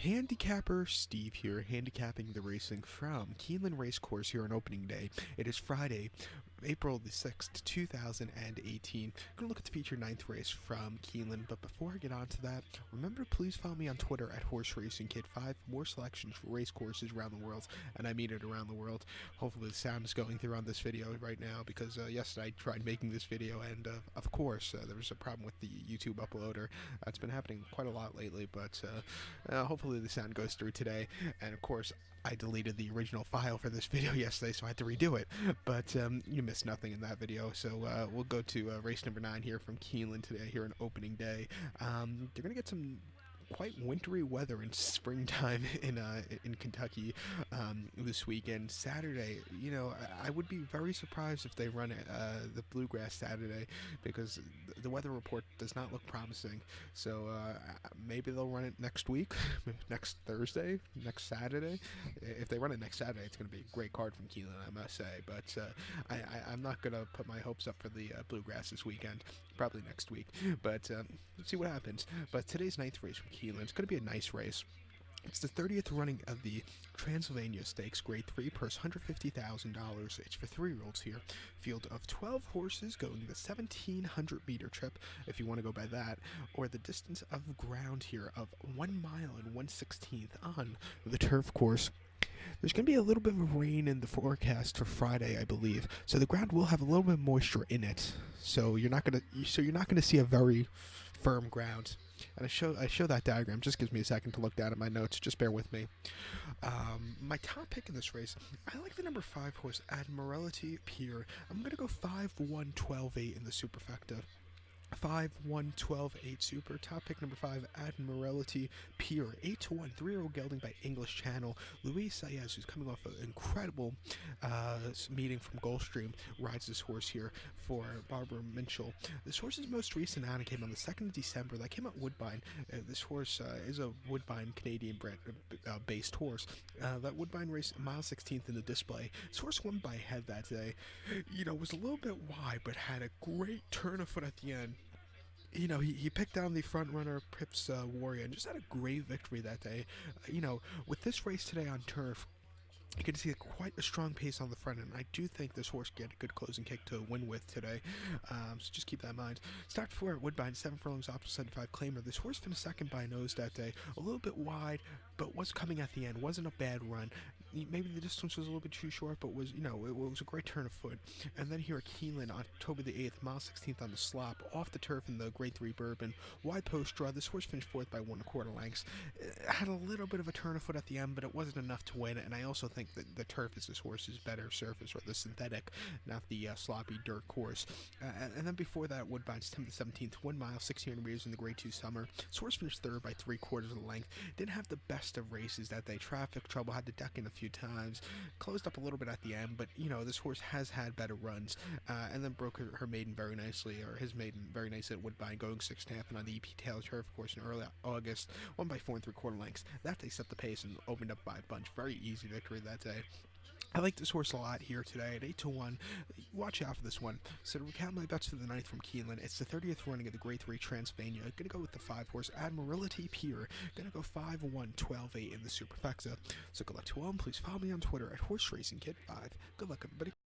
Handicapper Steve here, handicapping the racing from Keeneland Racecourse here on opening day. It is Friday, April the 6th, 2018. Going to look at the feature ninth race from Keeneland, but before I get on to that, remember to please follow me on Twitter at Horse Racing Kid 5 for more selections for race courses around the world, and I mean it around the world. Hopefully the sound is going through on this video right now because yesterday I tried making this video and of course there was a problem with the YouTube uploader. It's been happening quite a lot lately, but hopefully the sound goes through today. And of course I deleted the original file for this video yesterday, so I had to redo it, but you missed nothing in that video. So we'll go to race number 9 here from Keeneland today here on opening day. They're gonna get some quite wintry weather in springtime in Kentucky this weekend. Saturday, you know, I would be very surprised if they run the Bluegrass Saturday because the weather report does not look promising. So maybe they'll run it next week, next Thursday, next Saturday. If they run it next Saturday, it's going to be a great card from Keeneland, I must say. But I'm not going to put my hopes up for the Bluegrass this weekend. Probably next week. But let's see what happens. But today's ninth race from Keeneland, it's going to be a nice race. It's the 30th running of the Transylvania Stakes, Grade 3, purse $150,000. It's for 3-year-olds here. Field of 12 horses going the 1,700-meter trip, if you want to go by that, or the distance of ground here of 1 mile and 1/16 on the turf course. There's going to be a little bit of rain in the forecast for Friday, I believe. So the ground will have a little bit of moisture in it. So you're not going to see a very firm ground. And I show that diagram. Just gives me a second to look down at my notes. Just bear with me. My top pick in this race, I like the number 5 horse, Admiralty Pier. I'm going to go 5-1-12-8 in the superfecta. 5-1-12-8 super. Top pick number 5, Admiralty Pier. 8-1, 3-year-old gelding by English Channel. Luis Saez, who's coming off an incredible meeting from Gulfstream, rides this horse here for Barbara Minchell. This horse's most recent outing came on the 2nd of December. That came at Woodbine. This horse is a Woodbine Canadian based horse. That Woodbine race, mile 16th in the display. This horse won by head that day. You know, was a little bit wide, but had a great turn of foot at the end. You know, he picked down the front runner, Pips Warrior, and just had a great victory that day. You know, with this race today on turf, you can see quite a strong pace on the front end. I do think this horse can get a good closing kick to win with today, so just keep that in mind. Start 4 at Woodbine, 7 furlongs, optional 75 claimer. This horse finished second by a nose that day, a little bit wide, but was coming at the end. Wasn't a bad run. Maybe the distance was a little bit too short, but was, you know, it was a great turn of foot. And then here at Keeneland, October the 8th, mile 16th on the slop, off the turf in the Grade 3 Bourbon, wide post draw. This horse finished 4th by 1/4 lengths. It had a little bit of a turn of foot at the end, but it wasn't enough to win. And I also think that the turf is this horse's better surface, or the synthetic, not the sloppy dirt course. And then before that, Woodbine, September the 17th, 1 mile, 1600 meters in the Grade 2 Summer. This horse finished 3rd by 3/4 of the length. Didn't have the best of races that day. Traffic trouble, had to duck in a few times. Closed up a little bit at the end, but you know, this horse has had better runs, and then broke her maiden very nicely, or his maiden very nicely at Woodbine, going 6.5 and on the EP Taylor turf course in early August, 1 by 4 3/4 lengths. That day set the pace and opened up by a bunch. Very easy victory that day. I like this horse a lot here today at 8-1. Watch out for this one. So to recount my bets for the 9th from Keeneland, it's the 30th running of the Grade 3 Transylvania. Gonna go with the 5 horse, Admiralty Pier. Gonna go 5-1-12-8 in the superfecta. So good luck to all, and please follow me on Twitter at Horse Racing Kid 5. Good luck, everybody.